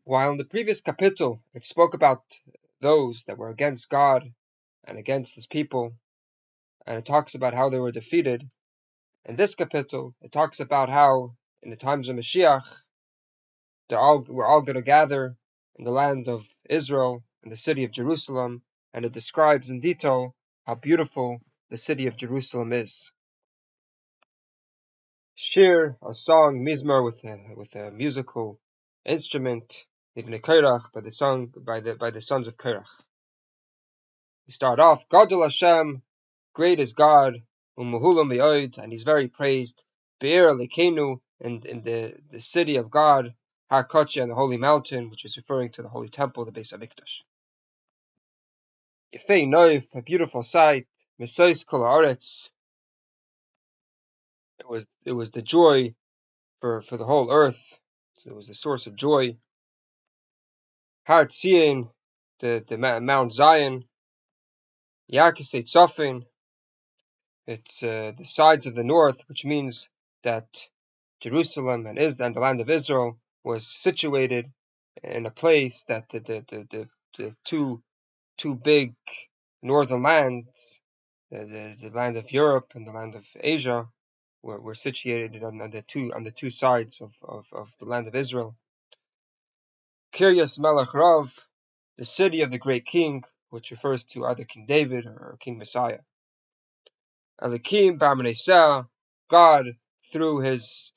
While in the previous kapitel it spoke about those that were against God and against his people, and it talks about how they were defeated, in this kapitel it talks about how in the times of Mashiach we're all going to gather in the land of Israel, in the city of Jerusalem, and it describes in detail how beautiful the city of Jerusalem is. Shiur, a song, mizmor with a musical instrument, even a Korach, by the sons of Korach. We start off, Gadol Hashem, great is God, Umuhulam Me'od, and he's very praised. Be'er Lekenu, in the city of God, Har Kodesh, and the holy mountain, which is referring to the holy temple, the Beis Hamikdash. Yefei Noif, a beautiful sight. Mesois Kol Haaretz, it was the joy for the whole earth. So it was a source of joy. Har Tzion, the Mount Zion. Yarkesei Tzofin, it's the sides of the north, which means that Jerusalem and the land of Israel was situated in a place that the two big northern lands, the land of Europe and the land of Asia, were situated on the two sides of the land of Israel. Kiryas Melech Rav, the city of the great king, which refers to either King David or King Messiah. Elikim Barmanesah, God through his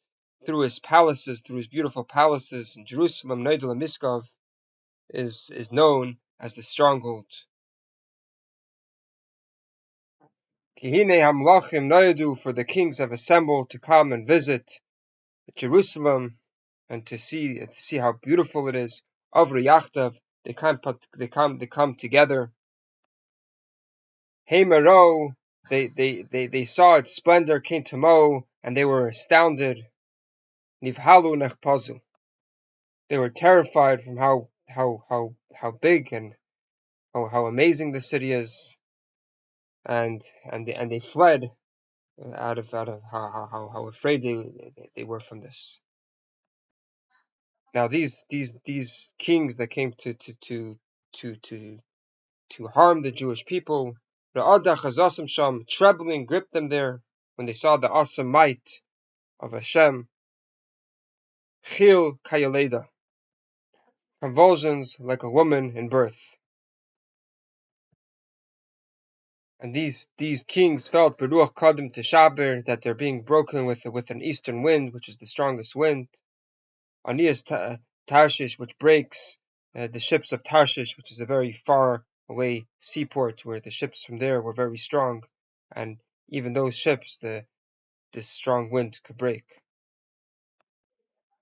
palaces, through his beautiful palaces in Jerusalem, Neidel Miskov, is known as the stronghold. Kihine Hamlachim Noyadu, for the kings have assembled to come and visit Jerusalem and to see how beautiful it is. Avri Yachtav, they come together. Heimero, they saw its splendor, came to Mo, and they were astounded. Nivhalu Nechpazu, they were terrified from how big and how amazing the city is, and they fled out of how afraid they were from this. Now these kings that came to harm the Jewish people, Ra'ada Chazasam Sham, trembling gripped them there when they saw the awesome might of Hashem. Chil Kayaleda, convulsions like a woman in birth. And these kings felt Beruach Kadim Teshaber, that they're being broken with an eastern wind, which is the strongest wind. Anias Tarshish, which breaks the ships of Tarshish, which is a very far away seaport where the ships from there were very strong, and even those ships, this strong wind could break.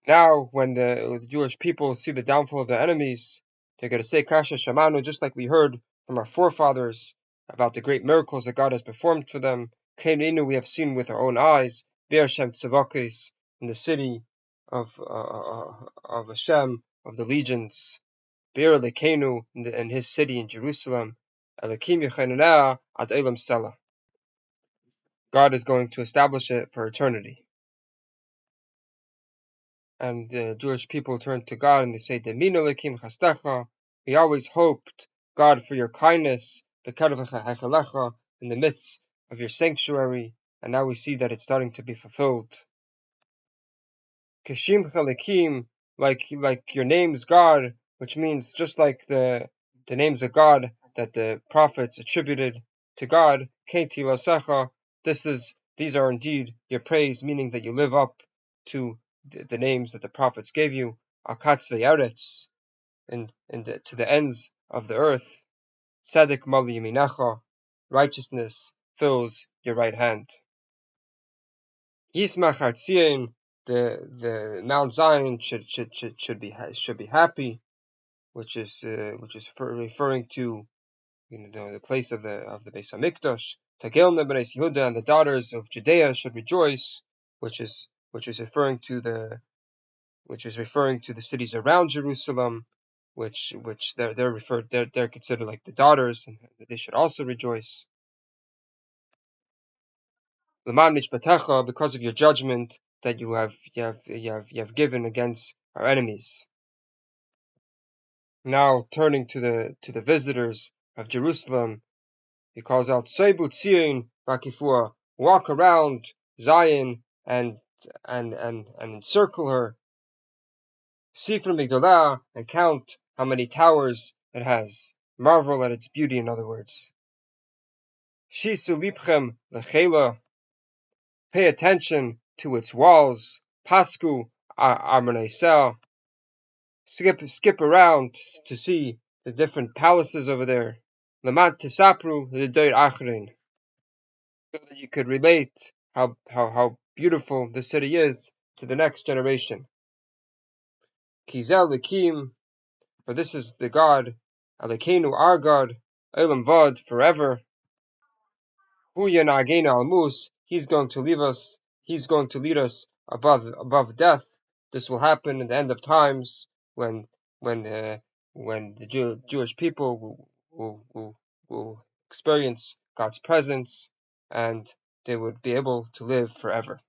Now, when the Jewish people see the downfall of their enemies, they're going to say Kasha Shamanu, just like we heard from our forefathers about the great miracles that God has performed for them. Kaininu, we have seen with our own eyes. Be'er-Shem Tzavakis, in the city of Hashem, of the legions. Be'er Lekenu, in his city in Jerusalem. Elikim Yechananah ad Elam Selah. God is going to establish it for eternity. And the Jewish people turn to God and they say, Deminu Lekim Chastecha, we always hoped, God, for your kindness, in the midst of your sanctuary, and now we see that it's starting to be fulfilled. Kashim Chalekim, like your name's God, which means just like the names of God that the prophets attributed to God, Keti Lasecha, these are indeed your praise, meaning that you live up to the names that the prophets gave you, Akatz ve'aretz, to the ends of the earth. Tzedek mali yaminacha, righteousness fills your right hand. Yismach Hartzion, the Mount Zion should be happy, which is referring to the place of the Beis Hamikdash. Tagelna b'nei Yehuda, and the daughters of Judea should rejoice, which is referring to the cities around Jerusalem, which they're considered like the daughters, and they should also rejoice. L'man mishpatecha, because of your judgment that you have given against our enemies. Now turning to the visitors of Jerusalem, he calls out Seibu Tzion Vakifua, walk around Zion and encircle her. Sifra Migdalah, and count how many towers it has. Marvel at its beauty, in other words. Shisu Lipchem Lechela, pay attention to its walls. Pasku Armonesel, skip around to see the different palaces over there. Lamat Tisapru L'Doir Achrin, so that you could relate how beautiful the city is to the next generation. Kizel Likim, for this is the God, Alekenu, our God, Elam Vod, forever. Huyan Agena Almus, He's going to leave us, He's going to lead us above death. This will happen in the end of times when when the Jewish people will experience God's presence, and they would be able to live forever.